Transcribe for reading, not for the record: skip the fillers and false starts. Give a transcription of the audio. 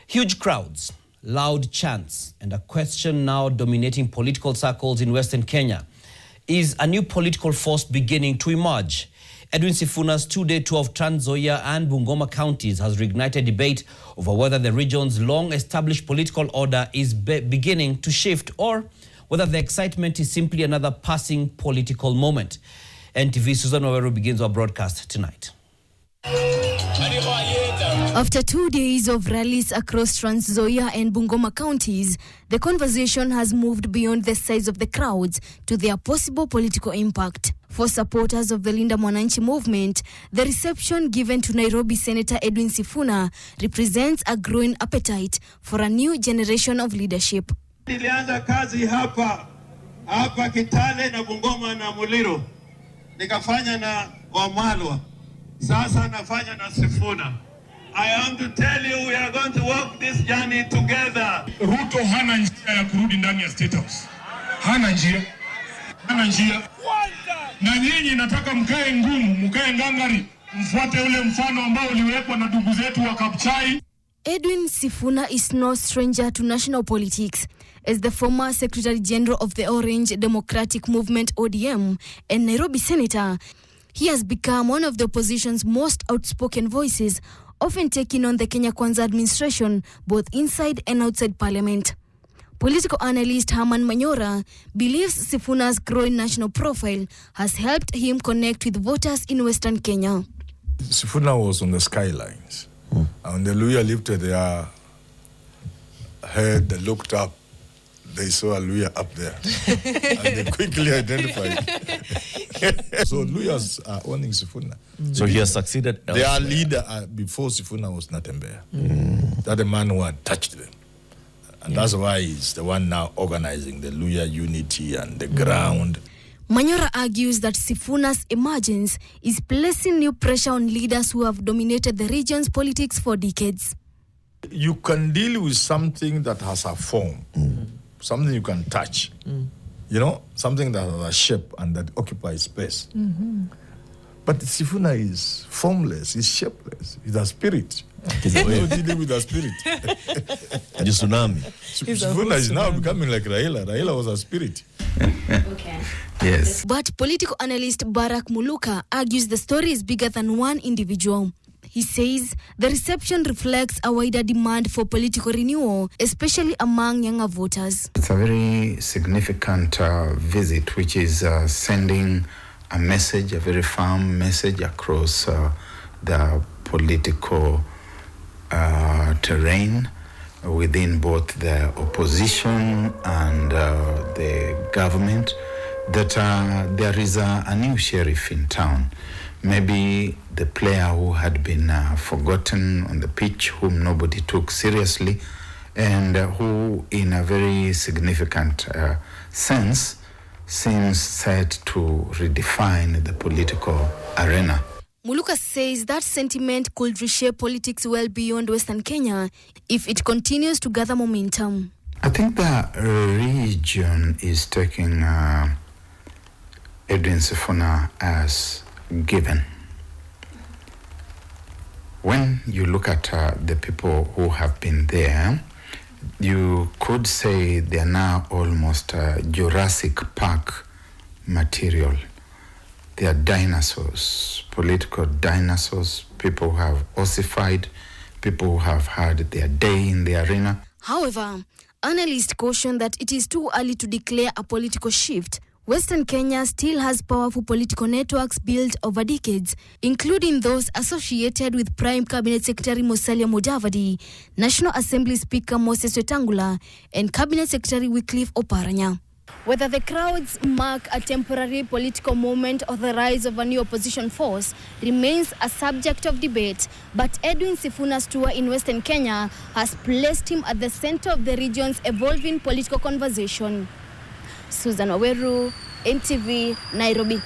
Huge crowds, loud chants, and a question now dominating political circles in Western Kenya. Is a new political force beginning to emerge? Edwin Sifuna's two-day tour of Trans Nzoia and Bungoma counties has reignited debate over whether the region's long-established political order is beginning to shift or whether the excitement is simply another passing political moment. NTV's Susan Waweru begins our broadcast tonight. After 2 days of rallies across Trans Nzoia and Bungoma counties, the conversation has moved beyond the size of the crowds to their possible political impact. For supporters of the Linda Mwananchi movement, the reception given to Nairobi Senator Edwin Sifuna represents a growing appetite for a new generation of leadership. Nilianza kazi hapa Kitale na Bungoma na Muliro. Nikafanya na Wamalwa. Sasa nafanya na Sifuna. I am to tell you we are going to walk this journey together. Ruto hana njia ya kurudi ndani ya State House. Hana njia. Na nyinyi nataka mkae ngumu, mkae ngangari, mfuate ule mfano ambao uliwekwa na ndugu zetu wa Kapchai. Edwin Sifuna is no stranger to national politics. As the former Secretary General of the Orange Democratic Movement ODM and Nairobi Senator, he has become one of the opposition's most outspoken voices, often taking on the Kenya Kwanza administration both inside and outside parliament. Political analyst Herman Manyora believes Sifuna's growing national profile has helped him connect with voters in Western Kenya. Sifuna was on the skylines. And the Luya lifted their head, they looked up, they saw a Luya up there. And they quickly identified. So Luyas are owning Sifuna. So he has succeeded elsewhere. Their leader before Sifuna was Natembeya. That the man who had touched them. And that's why he's the one now organizing the Luya unity and the ground. Manyora argues that Sifuna's emergence is placing new pressure on leaders who have dominated the region's politics for decades. You can deal with something that has a form, something you can touch, you know, something that has a shape and that occupies space. But Sifuna is formless, he's shapeless, he's a spirit. He's dealing with a spirit. The tsunami. Sifuna is now becoming like Raila. Raila was a spirit. Okay. Yes. But political analyst Barak Muluka argues the story is bigger than one individual. He says the reception reflects a wider demand for political renewal, especially among younger voters. It's a very significant visit, which is sending a message, a very firm message across the political terrain within both the opposition and the government, that there is a new sheriff in town. Maybe the player who had been forgotten on the pitch, whom nobody took seriously, and who in a very significant sense seems set to redefine the political arena. Muluka says that sentiment could reshape politics well beyond Western Kenya if it continues to gather momentum. I think the region is taking Edwin Sifuna as given. When you look at the people who have been there, you could say they are now almost Jurassic Park material. They are dinosaurs, political dinosaurs, people who have ossified, people who have had their day in the arena. However, analysts caution that it is too early to declare a political shift. Western Kenya still has powerful political networks built over decades, including those associated with Prime Cabinet Secretary Musalia Mudavadi, National Assembly Speaker Moses Wetangula, and Cabinet Secretary Wycliffe Oparanya. Whether the crowds mark a temporary political moment or the rise of a new opposition force remains a subject of debate, but Edwin Sifuna's tour in Western Kenya has placed him at the center of the region's evolving political conversation. Susan Waweru, NTV, Nairobi.